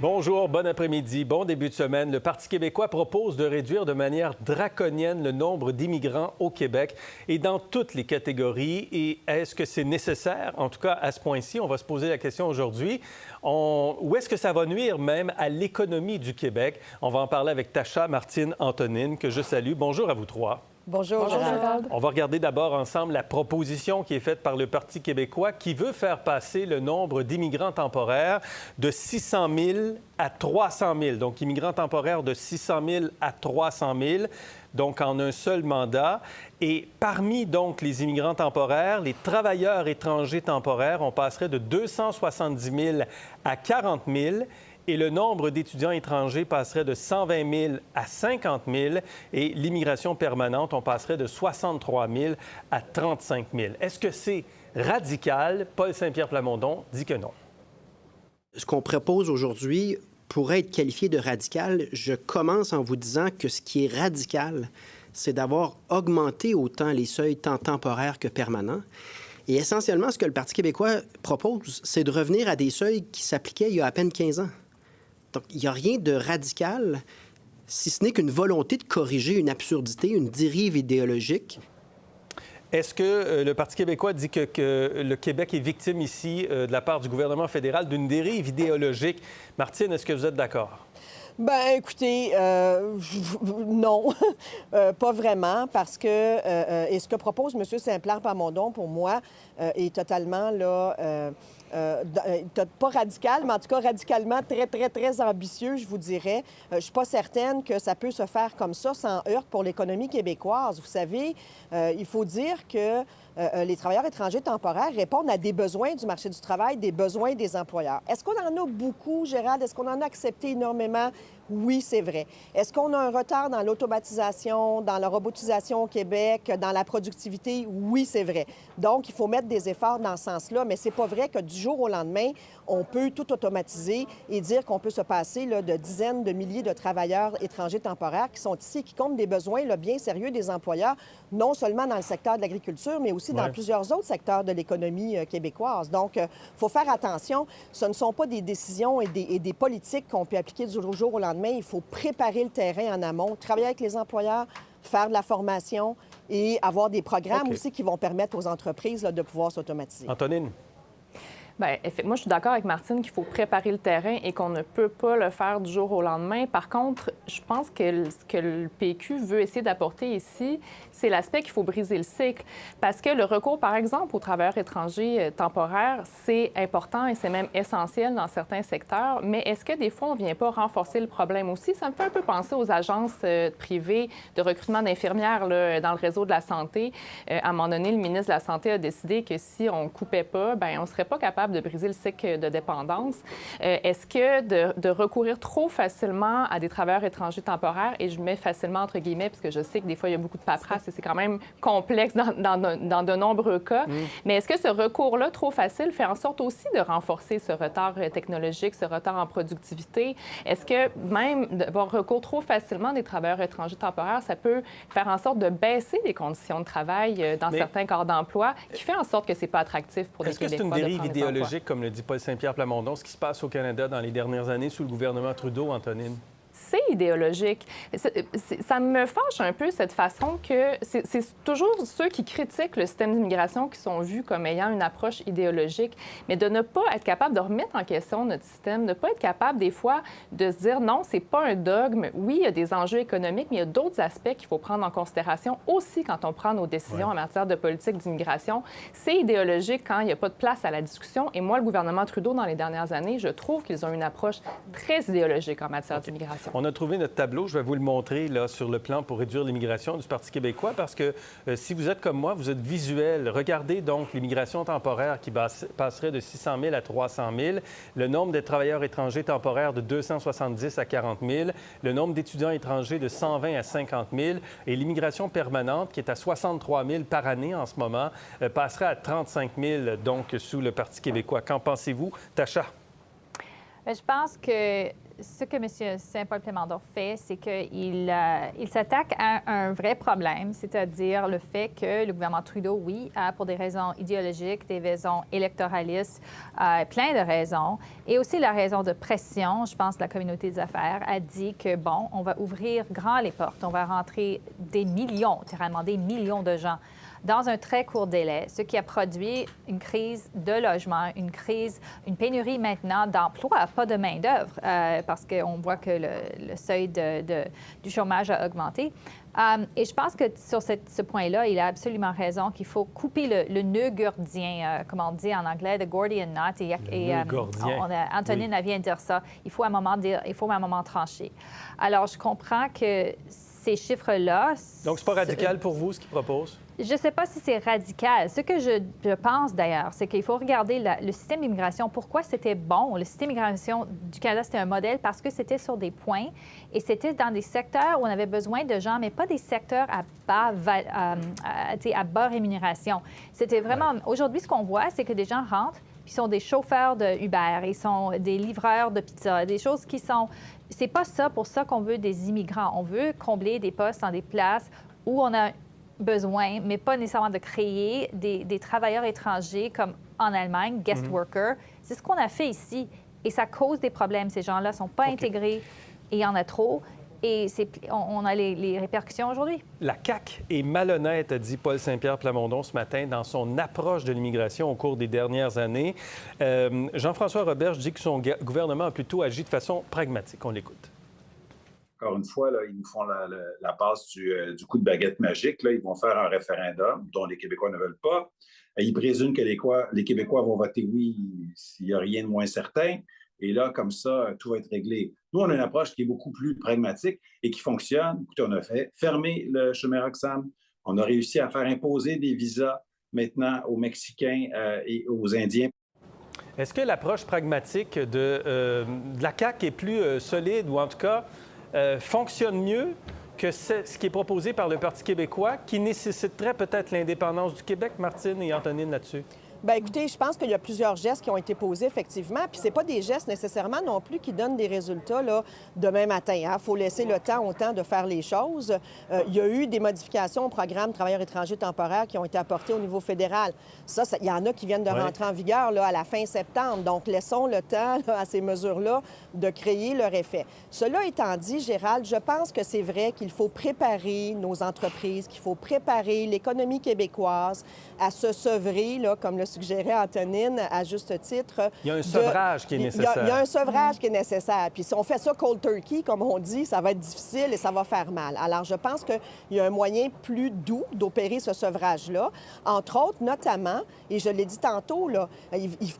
Bonjour, bon après-midi, bon début de semaine. Le Parti québécois propose de réduire de manière draconienne le nombre d'immigrants au Québec et dans toutes les catégories. Et est-ce que c'est nécessaire? En tout cas, à ce point-ci, on va se poser la question aujourd'hui. Où est-ce que ça va nuire même à l'économie du Québec? On va en parler avec Tasha Martine-Antonine, que je salue. Bonjour à vous trois. Bonjour, Gérald. On va regarder d'abord ensemble la proposition qui est faite par le Parti québécois qui veut faire passer le nombre d'immigrants temporaires de 600 000 à 300 000. Donc, immigrants temporaires de 600 000 à 300 000, donc en un seul mandat. Et parmi donc les immigrants temporaires, les travailleurs étrangers temporaires, on passerait de 270 000 à 40 000. Et le nombre d'étudiants étrangers passerait de 120 000 à 50 000 et l'immigration permanente, on passerait de 63 000 à 35 000. Est-ce que c'est radical? Paul Saint-Pierre Plamondon dit que non. Ce qu'on propose aujourd'hui pourrait être qualifié de radical. Je commence en vous disant que ce qui est radical, c'est d'avoir augmenté autant les seuils tant temporaires que permanents. Et essentiellement, ce que le Parti québécois propose, c'est de revenir à des seuils qui s'appliquaient il y a à peine 15 ans. Donc, il n'y a rien de radical, si ce n'est qu'une volonté de corriger une absurdité, une dérive idéologique. Est-ce que le Parti québécois dit que le Québec est victime ici, de la part du gouvernement fédéral, d'une dérive idéologique? Martine, est-ce que vous êtes d'accord? Bien, écoutez, non, pas vraiment, parce que et ce que propose M. Saint-Pierre Plamondon, pour moi, est totalement, là, pas radical, mais en tout cas radicalement très, très, très ambitieux, je vous dirais. Je ne suis pas certaine que ça peut se faire comme ça, sans heurte pour l'économie québécoise. Vous savez, il faut dire que les travailleurs étrangers temporaires répondent à des besoins du marché du travail, des besoins des employeurs. Est-ce qu'on en a beaucoup, Gérald? Est-ce qu'on en a accepté énormément? Oui, c'est vrai. Est-ce qu'on a un retard dans l'automatisation, dans la robotisation au Québec, dans la productivité? Oui, c'est vrai. Donc, il faut mettre des efforts dans ce sens-là, mais c'est pas vrai que du jour au lendemain, on peut tout automatiser et dire qu'on peut se passer là, de dizaines de milliers de travailleurs étrangers temporaires qui sont ici et qui comptent des besoins là, bien sérieux des employeurs, non seulement dans le secteur de l'agriculture, mais aussi dans plusieurs autres secteurs de l'économie québécoise. Donc, il faut faire attention. Ce ne sont pas des décisions et des politiques qu'on peut appliquer du jour au lendemain. Il faut préparer le terrain en amont, travailler avec les employeurs, faire de la formation et avoir des programmes aussi qui vont permettre aux entreprises là, de pouvoir s'automatiser. Antonine? Bien, moi, je suis d'accord avec Martine qu'il faut préparer le terrain et qu'on ne peut pas le faire du jour au lendemain. Par contre, je pense que ce que le PQ veut essayer d'apporter ici, c'est l'aspect qu'il faut briser le cycle. Parce que le recours, par exemple, aux travailleurs étrangers temporaires, c'est important et c'est même essentiel dans certains secteurs. Mais est-ce que des fois, on ne vient pas renforcer le problème aussi? Ça me fait un peu penser aux agences privées de recrutement d'infirmières là, dans le réseau de la santé. À un moment donné, le ministre de la Santé a décidé que si on ne coupait pas, bien, on ne serait pas capable de briser le cycle de dépendance. Est-ce que de recourir trop facilement à des travailleurs étrangers temporaires, et je mets facilement entre guillemets, parce que je sais que des fois, il y a beaucoup de paperasse et c'est quand même complexe dans de nombreux cas, mais est-ce que ce recours-là trop facile fait en sorte aussi de renforcer ce retard technologique, ce retard en productivité? Est-ce que même d'avoir recours trop facilement des travailleurs étrangers temporaires, ça peut faire en sorte de baisser les conditions de travail dans certains corps d'emploi, qui fait en sorte que c'est pas attractif pour les Québécois de prendre des emplois? Comme le dit Paul Saint-Pierre Plamondon, ce qui se passe au Canada dans les dernières années sous le gouvernement Trudeau, Antonine? C'est idéologique. Ça me fâche un peu cette façon que c'est toujours ceux qui critiquent le système d'immigration qui sont vus comme ayant une approche idéologique, mais de ne pas être capable de remettre en question notre système, de ne pas être capable des fois de se dire non, c'est pas un dogme. Oui, il y a des enjeux économiques, mais il y a d'autres aspects qu'il faut prendre en considération aussi quand on prend nos décisions en matière de politique d'immigration. C'est idéologique quand il n'y a pas de place à la discussion. Et moi, le gouvernement Trudeau, dans les dernières années, je trouve qu'ils ont une approche très idéologique en matière d'immigration. On a trouvé notre tableau, je vais vous le montrer là, sur le plan pour réduire l'immigration du Parti québécois, parce que si vous êtes comme moi, vous êtes visuel. Regardez donc l'immigration temporaire qui passerait de 600 000 à 300 000, le nombre de travailleurs étrangers temporaires de 270 à 40 000, le nombre d'étudiants étrangers de 120 à 50 000, et l'immigration permanente qui est à 63 000 par année en ce moment, passerait à 35 000 donc sous le Parti québécois. Qu'en pensez-vous, Tasha? Bien, je pense que ce que M. Saint-Paul Plamondon fait, c'est qu'il s'attaque à un vrai problème, c'est-à-dire le fait que le gouvernement Trudeau, oui, a pour des raisons idéologiques, des raisons électoralistes, plein de raisons, et aussi la raison de pression, je pense, de la communauté des affaires, a dit que, bon, on va ouvrir grand les portes, on va rentrer des millions, littéralement des millions de gens dans un très court délai, ce qui a produit une crise de logement, une pénurie maintenant d'emploi, pas de main-d'œuvre, parce qu'on voit que le seuil du chômage a augmenté. Et je pense que sur ce point-là, il a absolument raison qu'il faut couper le nœud gordien, comme on dit en anglais, the Gordian knot. Antonine vient de dire ça. Il faut à un moment trancher. Alors, je comprends que ces chiffres-là... Donc, c'est pas radical pour vous, ce qu'il propose? Je ne sais pas si c'est radical. Ce que je pense, d'ailleurs, c'est qu'il faut regarder le système d'immigration. Pourquoi c'était bon? Le système d'immigration du Canada, c'était un modèle parce que c'était sur des points et c'était dans des secteurs où on avait besoin de gens, mais pas des secteurs à bas rémunération. C'était vraiment... Aujourd'hui, ce qu'on voit, c'est que des gens rentrent, puis sont des chauffeurs de Uber, ils sont des livreurs de pizza, des choses qui sont... C'est pas ça pour ça qu'on veut des immigrants. On veut combler des postes dans des places où on a besoin, mais pas nécessairement de créer des travailleurs étrangers comme en Allemagne, guest workers. C'est ce qu'on a fait ici. Et ça cause des problèmes. Ces gens-là ne sont pas intégrés et il y en a trop. Et on a les répercussions aujourd'hui. La CAQ est malhonnête, a dit Paul Saint-Pierre Plamondon ce matin dans son approche de l'immigration au cours des dernières années. Jean-François Roberge dit que son gouvernement a plutôt agi de façon pragmatique. On l'écoute. Encore une fois, là, ils nous font la passe du coup de baguette magique. Là. Ils vont faire un référendum dont les Québécois ne veulent pas. Ils présument que les Québécois vont voter oui s'il n'y a rien de moins certain. Et là, comme ça, tout va être réglé. Nous, on a une approche qui est beaucoup plus pragmatique et qui fonctionne. Écoutez, on a fait fermer le chemin Roxham. On a réussi à faire imposer des visas maintenant aux Mexicains et aux Indiens. Est-ce que l'approche pragmatique de la CAQ est plus solide ou en tout cas fonctionne mieux que ce qui est proposé par le Parti québécois, qui nécessiterait peut-être l'indépendance du Québec, Martine et Antonine, là-dessus? Bien, écoutez, je pense qu'il y a plusieurs gestes qui ont été posés, effectivement. Puis c'est pas des gestes nécessairement non plus qui donnent des résultats là, demain matin. Il faut laisser le temps au temps de faire les choses. Il y a eu des modifications au programme Travailleurs étrangers temporaires qui ont été apportées au niveau fédéral. Ça, il y en a qui viennent de rentrer en vigueur là, à la fin septembre. Donc, laissons le temps là, à ces mesures-là de créer leur effet. Cela étant dit, Gérald, je pense que c'est vrai qu'il faut préparer nos entreprises, qu'il faut préparer l'économie québécoise à se sevrer, là, comme le suggérait Antonine, à juste titre. Il y a un sevrage qui est nécessaire. Il y a un sevrage qui est nécessaire. Puis si on fait ça cold turkey, comme on dit, ça va être difficile et ça va faire mal. Alors, je pense qu'il y a un moyen plus doux d'opérer ce sevrage-là. Entre autres, notamment, et je l'ai dit tantôt, là,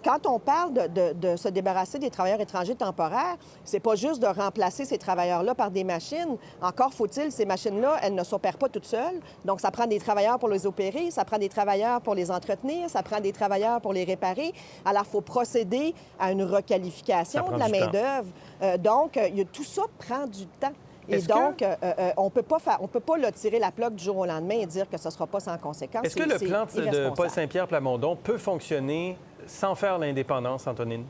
quand on parle de se débarrasser des travailleurs étrangers temporaires, c'est pas juste de remplacer ces travailleurs-là par des machines. Encore faut-il, ces machines-là, elles ne s'opèrent pas toutes seules. Donc, ça prend des travailleurs pour les opérer, ça prend des travailleurs pour les entretenir, ça prend des travailleurs pour les réparer. Alors, il faut procéder à une requalification de la main-d'œuvre. Donc, tout ça prend du temps. Et donc, on ne peut pas là, tirer la plaque du jour au lendemain et dire que ce ne sera pas sans conséquence. Est-ce que le plan de Paul Saint-Pierre Plamondon peut fonctionner sans faire l'indépendance, Antonine?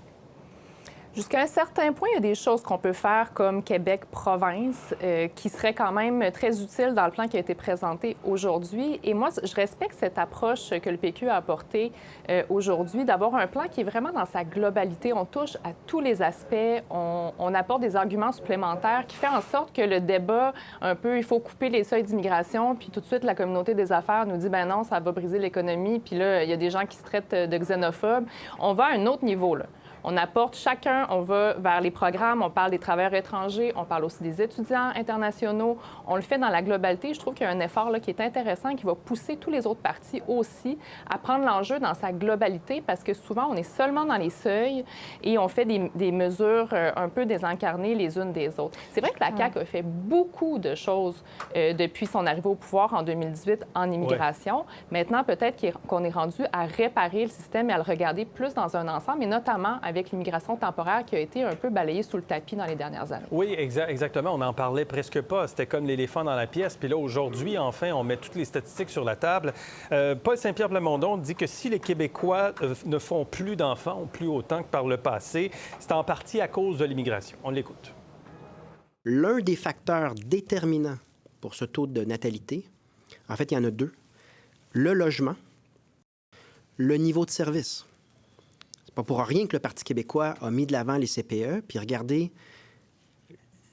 Jusqu'à un certain point, il y a des choses qu'on peut faire comme Québec-province qui seraient quand même très utiles dans le plan qui a été présenté aujourd'hui. Et moi, je respecte cette approche que le PQ a apportée aujourd'hui, d'avoir un plan qui est vraiment dans sa globalité. On touche à tous les aspects, on apporte des arguments supplémentaires qui fait en sorte que le débat, un peu, il faut couper les seuils d'immigration, puis tout de suite, la communauté des affaires nous dit, ben non, ça va briser l'économie, puis là, il y a des gens qui se traitent de xénophobes. On va à un autre niveau, là. On apporte chacun, on va vers les programmes, on parle des travailleurs étrangers, on parle aussi des étudiants internationaux. On le fait dans la globalité. Je trouve qu'il y a un effort là, qui est intéressant, qui va pousser tous les autres partis aussi à prendre l'enjeu dans sa globalité parce que souvent, on est seulement dans les seuils et on fait des mesures un peu désincarnées les unes des autres. C'est vrai que la CAQ a fait beaucoup de choses depuis son arrivée au pouvoir en 2018 en immigration. Maintenant, peut-être qu'on est rendu à réparer le système et à le regarder plus dans un ensemble, et notamment avec l'immigration temporaire qui a été un peu balayée sous le tapis dans les dernières années. Oui, exactement. On n'en parlait presque pas. C'était comme l'éléphant dans la pièce. Puis là, aujourd'hui, enfin, on met toutes les statistiques sur la table. Paul Saint-Pierre Plamondon dit que si les Québécois ne font plus d'enfants, ou plus autant que par le passé, c'est en partie à cause de l'immigration. On l'écoute. L'un des facteurs déterminants pour ce taux de natalité, en fait, il y en a deux. Le logement, le niveau de service. C'est pas pour rien que le Parti québécois a mis de l'avant les CPE, puis regardez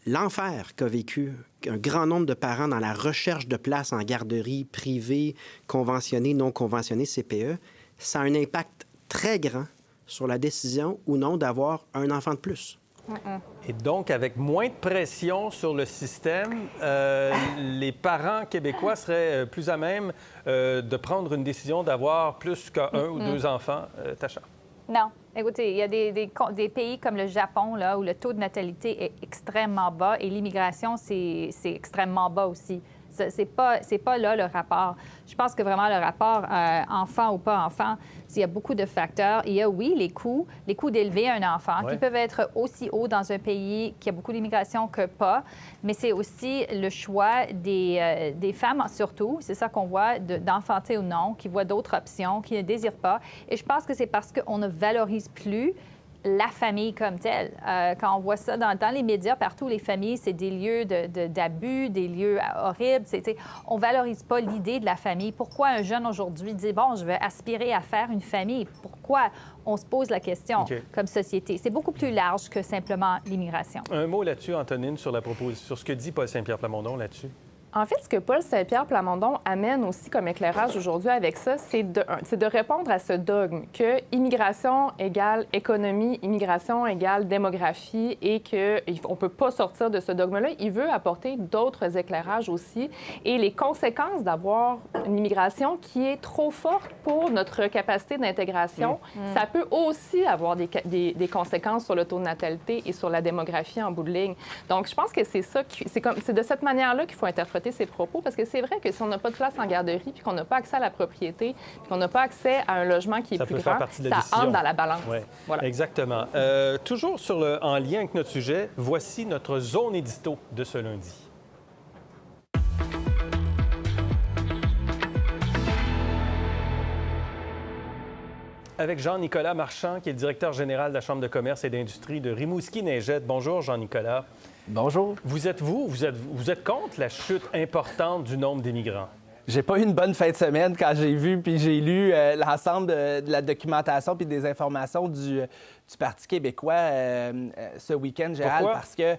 l'enfer qu'a vécu un grand nombre de parents dans la recherche de places en garderie privée, conventionnée, non conventionnée, CPE. Ça a un impact très grand sur la décision ou non d'avoir un enfant de plus. Et donc, avec moins de pression sur le système, les parents québécois seraient plus à même de prendre une décision d'avoir plus qu'un ou deux enfants. Tacha. Non. Écoutez, il y a des pays comme le Japon, là, où le taux de natalité est extrêmement bas et l'immigration, c'est extrêmement bas aussi. C'est pas là le rapport. Je pense que vraiment le rapport enfant ou pas enfant, il y a beaucoup de facteurs. Il y a, oui, les coûts d'élever un enfant qui peuvent être aussi hauts dans un pays qui a beaucoup d'immigration que pas, mais c'est aussi le choix des femmes surtout, c'est ça qu'on voit, d'enfanter ou non, qui voient d'autres options, qui ne désirent pas. Et je pense que c'est parce qu'on ne valorise plus la famille comme telle. Quand on voit ça dans les médias, partout, les familles, c'est des lieux d'abus, des lieux horribles. On ne valorise pas l'idée de la famille. Pourquoi un jeune aujourd'hui dit, bon, je vais aspirer à faire une famille? Pourquoi on se pose la question comme société? C'est beaucoup plus large que simplement l'immigration. Un mot là-dessus, Antonine, sur ce que dit Paul Saint-Pierre Plamondon là-dessus. En fait, ce que Paul Saint-Pierre Plamondon amène aussi comme éclairage aujourd'hui avec ça, c'est de répondre à ce dogme que immigration égale économie, immigration égale démographie et qu'on ne peut pas sortir de ce dogme-là. Il veut apporter d'autres éclairages aussi et les conséquences d'avoir une immigration qui est trop forte pour notre capacité d'intégration, ça peut aussi avoir des conséquences sur le taux de natalité et sur la démographie en bout de ligne. Donc, je pense que c'est de cette manière-là qu'il faut interpréter ses propos, parce que c'est vrai que si on n'a pas de place en garderie, puis qu'on n'a pas accès à la propriété, puis qu'on n'a pas accès à un logement qui est plus grand, ça entre dans la balance. Oui, voilà. Exactement. Toujours en lien avec notre sujet, voici notre zone édito de ce lundi. Avec Jean-Nicolas Marchand, qui est le directeur général de la Chambre de commerce et d'industrie de Rimouski-Neigette. Bonjour, Jean-Nicolas. Bonjour. Vous êtes contre la chute importante du nombre d'immigrants? J'ai pas eu une bonne fin de semaine quand j'ai vu puis j'ai lu l'ensemble de la documentation puis des informations du Parti québécois ce week-end, Gérald. Pourquoi? Parce que,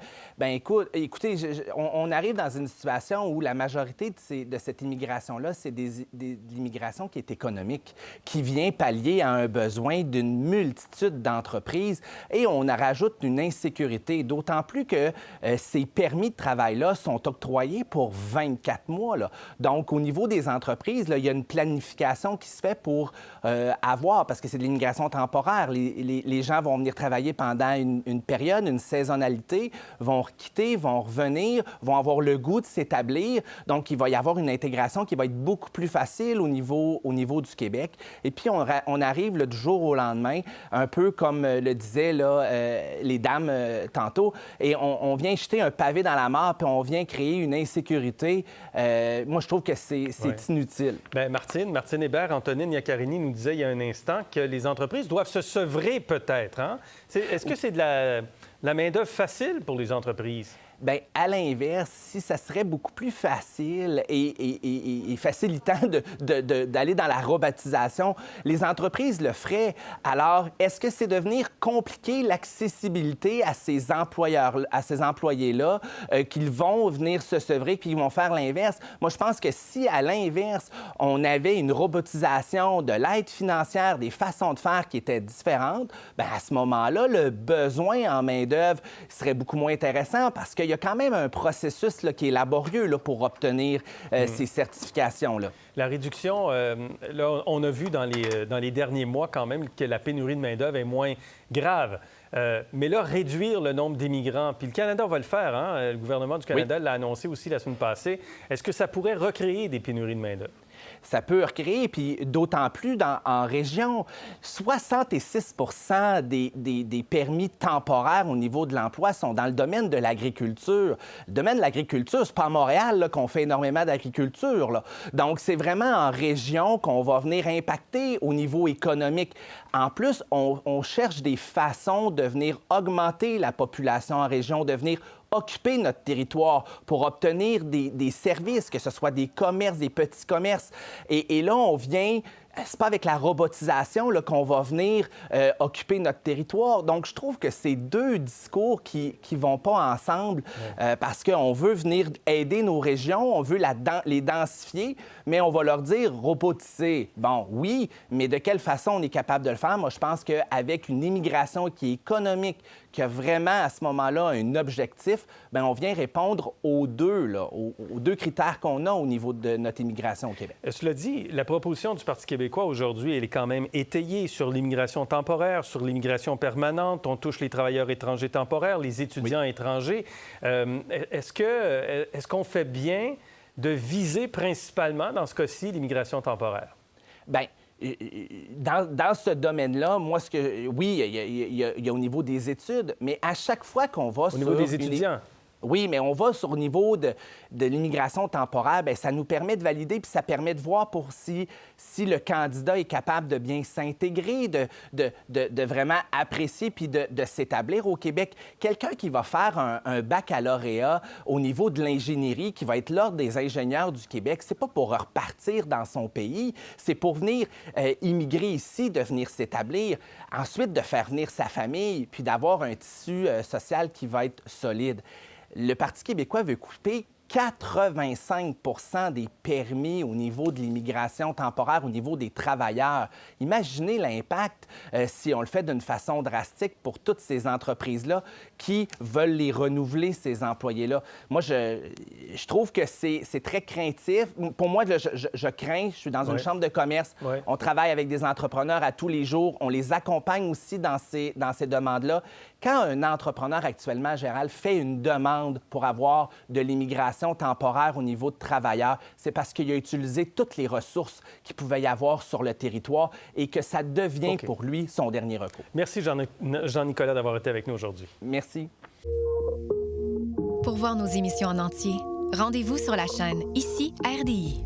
écoutez, on arrive dans une situation où la majorité de cette immigration-là, c'est de l'immigration qui est économique, qui vient pallier à un besoin d'une multitude d'entreprises et on rajoute une insécurité, d'autant plus que ces permis de travail-là sont octroyés pour 24 mois. Là. Donc, au niveau des entreprises, là, il y a une planification qui se fait pour avoir, parce que c'est de l'immigration temporaire, les gens vont venir travailler pendant une période, une saisonnalité, vont quitter, vont revenir, vont avoir le goût de s'établir. Donc, il va y avoir une intégration qui va être beaucoup plus facile au niveau du Québec. Et puis, on arrive du jour au lendemain, un peu comme le disaient là, les dames tantôt, et on vient jeter un pavé dans la mare, puis on vient créer une insécurité. Moi, je trouve que c'est inutile. Bien, Martine Hébert, Antonine Iaccarini nous disait il y a un instant que les entreprises doivent se sevrer peut-être. Hein? Est-ce que c'est de la main-d'œuvre facile pour les entreprises? Bien, à l'inverse, si ça serait beaucoup plus facile et facilitant d'aller dans la robotisation, les entreprises le feraient. Alors, est-ce que c'est devenir compliqué l'accessibilité à ces employés-là qu'ils vont venir se sevrer puis ils vont faire l'inverse? Moi, je pense que si, à l'inverse, on avait une robotisation de l'aide financière, des façons de faire qui étaient différentes, bien, à ce moment-là, le besoin en main-d'œuvre serait beaucoup moins intéressant parce qu'il y a quand même un processus là, qui est laborieux là, pour obtenir ces certifications-là. La réduction, là, on a vu dans les derniers mois quand même que la pénurie de main-d'œuvre est moins grave. Mais là, réduire le nombre d'immigrants, puis le Canada va le faire, hein? Le gouvernement du Canada l'a annoncé aussi la semaine passée. Est-ce que ça pourrait recréer des pénuries de main-d'œuvre? ça peut recréer, puis d'autant plus en région. 66 des permis temporaires au niveau de l'emploi sont dans le domaine de l'agriculture. Le domaine de l'agriculture, c'est pas à Montréal là, qu'on fait énormément d'agriculture, là. Donc, c'est vraiment en région qu'on va venir impacter au niveau économique. En plus, on cherche des façons de venir augmenter la population en région, de venir occuper notre territoire pour obtenir des services, que ce soit des commerces, des petits commerces. Et là, on vient... C'est pas avec la robotisation là, qu'on va venir occuper notre territoire. Donc, je trouve que c'est deux discours qui vont pas ensemble parce qu'on veut venir aider nos régions, on veut les densifier, mais on va leur dire robotiser. Bon, oui, mais de quelle façon on est capable de le faire? Moi, je pense qu'avec une immigration qui est économique, qui a vraiment, à ce moment-là, un objectif, bien, on vient répondre aux deux critères qu'on a au niveau de notre immigration au Québec. Cela dit, la proposition du Parti québécois aujourd'hui, elle est quand même étayée sur l'immigration temporaire, sur l'immigration permanente. On touche les travailleurs étrangers temporaires, les étudiants étrangers. Est-ce qu'on fait bien de viser principalement, dans ce cas-ci, l'immigration temporaire? Bien, dans ce domaine-là, moi, oui, il y a au niveau des études, mais à chaque fois qu'on va au niveau des étudiants. Oui, mais on va sur le niveau de l'immigration temporaire, bien, ça nous permet de valider, puis ça permet de voir si le candidat est capable de bien s'intégrer, de vraiment apprécier, puis de s'établir au Québec. Quelqu'un qui va faire un baccalauréat au niveau de l'ingénierie, qui va être l'Ordre des ingénieurs du Québec, c'est pas pour repartir dans son pays, c'est pour venir immigrer ici, de venir s'établir, ensuite de faire venir sa famille, puis d'avoir un tissu social qui va être solide. Le Parti québécois veut couper 85 des permis au niveau de l'immigration temporaire, au niveau des travailleurs. Imaginez l'impact si on le fait d'une façon drastique pour toutes ces entreprises-là qui veulent les renouveler, ces employés-là. Moi, je trouve que c'est très craintif. Pour moi, je crains. Je suis dans une chambre de commerce. On travaille avec des entrepreneurs à tous les jours. On les accompagne aussi dans ces demandes-là. Quand un entrepreneur actuellement, Gérald, fait une demande pour avoir de l'immigration temporaire au niveau de travailleurs, c'est parce qu'il a utilisé toutes les ressources qu'il pouvait y avoir sur le territoire et que ça devient pour lui son dernier recours. Merci Jean-Nicolas d'avoir été avec nous aujourd'hui. Merci. Pour voir nos émissions en entier, rendez-vous sur la chaîne Ici RDI.